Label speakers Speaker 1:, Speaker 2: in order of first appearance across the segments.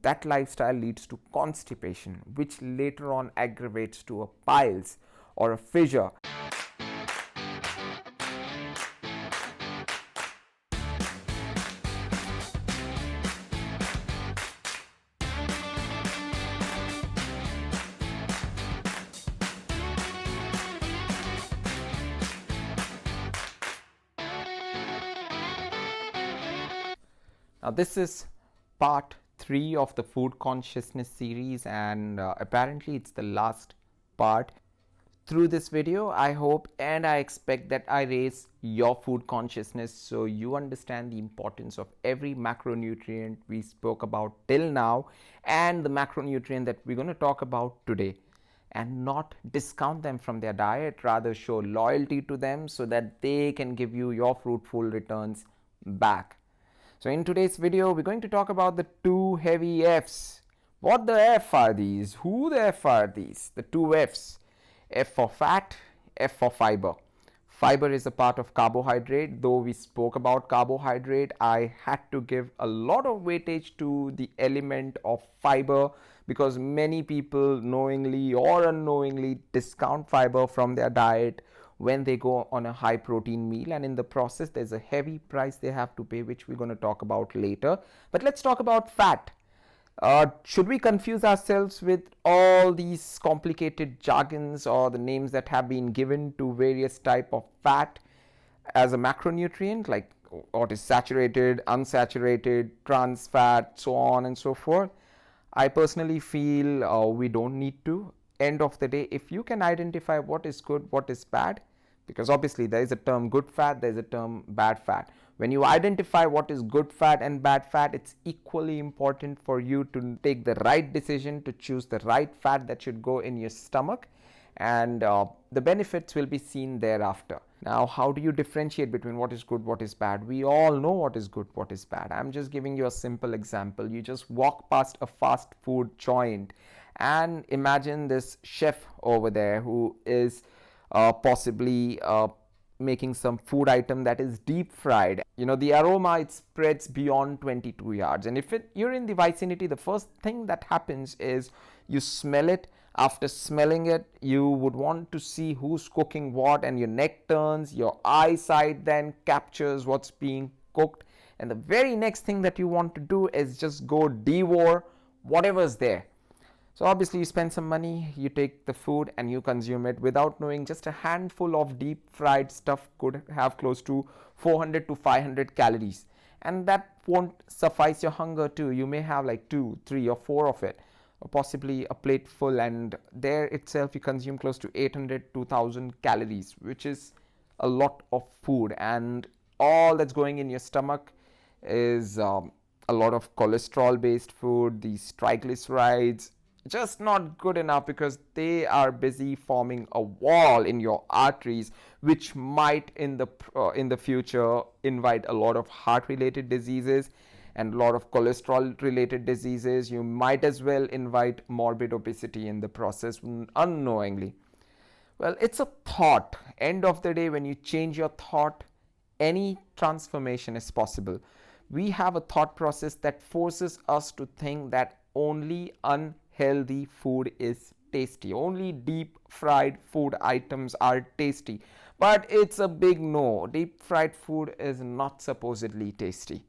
Speaker 1: that lifestyle leads to constipation, which later on aggravates to a piles or a fissure. Now, this is part 3 of the food consciousness series, and apparently it's the last part. Through this video, I hope and I expect that I raise your food consciousness so you understand the importance of every macronutrient we spoke about till now and the macronutrient that we're going to talk about today, and not discount them from their diet, rather show loyalty to them so that they can give you your fruitful returns back. So in today's video, we're going to talk about the 2 heavy F's. What the F are these? Who the F are these? The 2 F's. F for fat, F for fiber. Fiber is a part of carbohydrate. Though we spoke about carbohydrate, I had to give a lot of weightage to the element of fiber because many people knowingly or unknowingly discount fiber from their diet when they go on a high protein meal, and in the process there's a heavy price they have to pay, which we're going to talk about later. But let's talk about fat. Should we confuse ourselves with all these complicated jargons or the names that have been given to various type of fat as a macronutrient, like what is saturated, unsaturated, trans fat, so on and so forth? I personally feel we don't need to. End of the day, if you can identify what is good, what is bad, because obviously there is a term good fat, there is a term bad fat. When you identify what is good fat and bad fat, it's equally important for you to take the right decision to choose the right fat that should go in your stomach, and the benefits will be seen thereafter. Now, how do you differentiate between what is good, what is bad? We all know what is good, what is bad. I'm just giving you a simple example. You just walk past a fast food joint and imagine this chef over there who is possibly making some food item that is deep fried. You know, the aroma, it spreads beyond 22 yards, and if you're in the vicinity, the first thing that happens is you smell it. After smelling it, you would want to see who's cooking what, and your neck turns, your eyesight then captures what's being cooked, and the very next thing that you want to do is just go devour whatever's there. So obviously you spend some money, you take the food and you consume it without knowing just a handful of deep fried stuff could have close to 400 to 500 calories. And that won't suffice your hunger too. You may have like 2, 3 or 4 of it, or possibly a plate full, and there itself you consume close to 800 to 1000 calories, which is a lot of food, and all that's going in your stomach is a lot of cholesterol based food, these triglycerides, just not good enough because they are busy forming a wall in your arteries, which might in the future invite a lot of heart related diseases and a lot of cholesterol related diseases. You might as well invite morbid obesity in the process unknowingly. Well, it's a thought. End of the day, when you change your thought, any transformation is possible. We have a thought process that forces us to think that only unhealthy food is tasty, only deep fried food items are tasty. But it's a big no. Deep fried food is not supposedly tasty.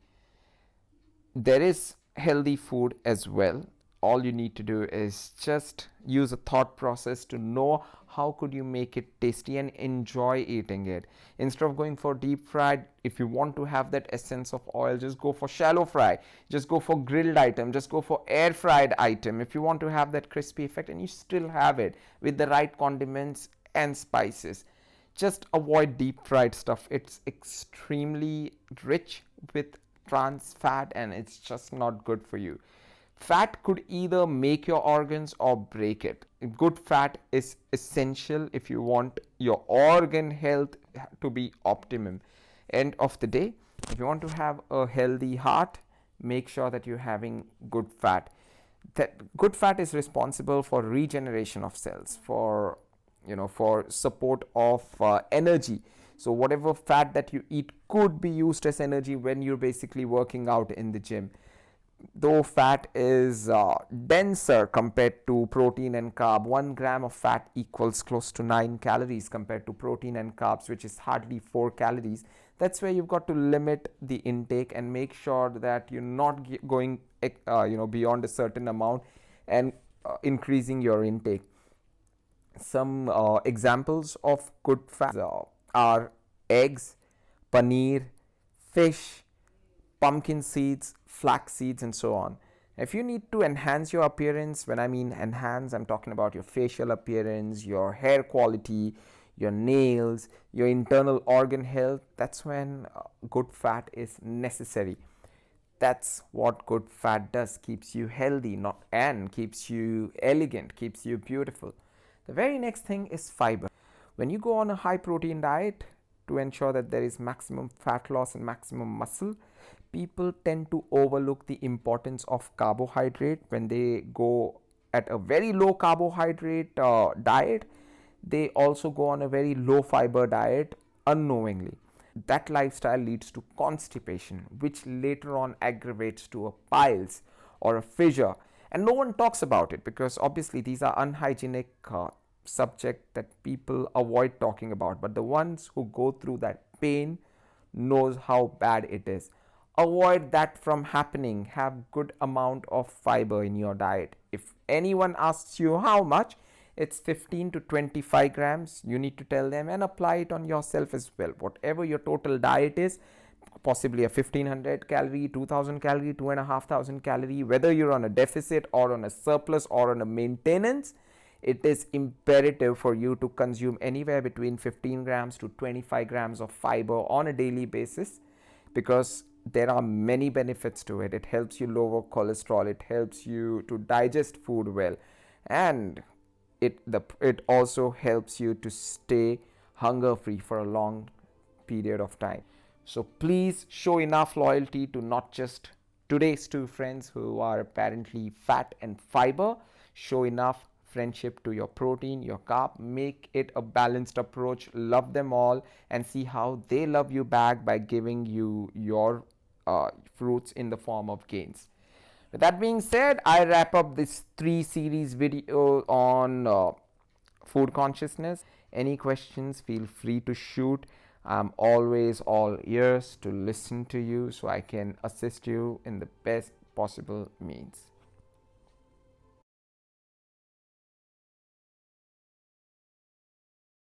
Speaker 1: There is healthy food as well. All you need to do is just use a thought process to know how could you make it tasty and enjoy eating it. Instead of going for deep fried, if you want to have that essence of oil, just go for shallow fry, just go for grilled item, just go for air fried item if you want to have that crispy effect, and you still have it with the right condiments and spices. Just avoid deep fried stuff. It's extremely rich with trans fat and it's just not good for you. Fat could either make your organs or break it. Good fat is essential if you want your organ health to be optimum. End of the day, if you want to have a healthy heart, make sure that you're having good fat. That good fat is responsible for regeneration of cells, for support of energy. So whatever fat that you eat could be used as energy when you're basically working out in the gym. though fat is denser compared to protein and carb. 1 gram of fat equals close to 9 calories compared to protein and carbs, which is hardly 4 calories. That's where you've got to limit the intake and make sure that you're not going beyond a certain amount and increasing your intake. Some examples of good fats are eggs, paneer, fish, pumpkin seeds, flax seeds, and so on. If you need to enhance your appearance, when I mean enhance, I'm talking about your facial appearance, your hair quality, your nails, your internal organ health. That's when good fat is necessary. That's what good fat does, keeps you healthy, not and keeps you elegant, keeps you beautiful. The very next thing is fiber. When you go on a high protein diet to ensure that there is maximum fat loss and maximum muscle, people tend to overlook the importance of carbohydrate. When they go at a very low carbohydrate diet, they also go on a very low fiber diet unknowingly. That lifestyle leads to constipation, which later on aggravates to a piles or a fissure. And no one talks about it because obviously these are unhygienic subject that people avoid talking about. But the ones who go through that pain knows how bad it is. Avoid that from happening. Have good amount of fiber in your diet. If anyone asks you how much, it's 15 to 25 grams. You need to tell them and apply it on yourself as well. Whatever your total diet is, possibly a 1500 calorie, 2000 calorie, 2500 calorie, whether you're on a deficit or on a surplus or on a maintenance, it is imperative for you to consume anywhere between 15 grams to 25 grams of fiber on a daily basis, because there are many benefits to it. It helps you lower cholesterol, it helps you to digest food well, and it also helps you to stay hunger free for a long period of time. So please show enough loyalty to not just today's two friends who are apparently fat and fiber. Show enough friendship to your protein, your carb. Make it a balanced approach. Love them all and see how they love you back by giving you your fruits in the form of gains. With that being said, I wrap up this 3 series video on food consciousness. Any questions, feel free to shoot. I'm always all ears to listen to you so I can assist you in the best possible means.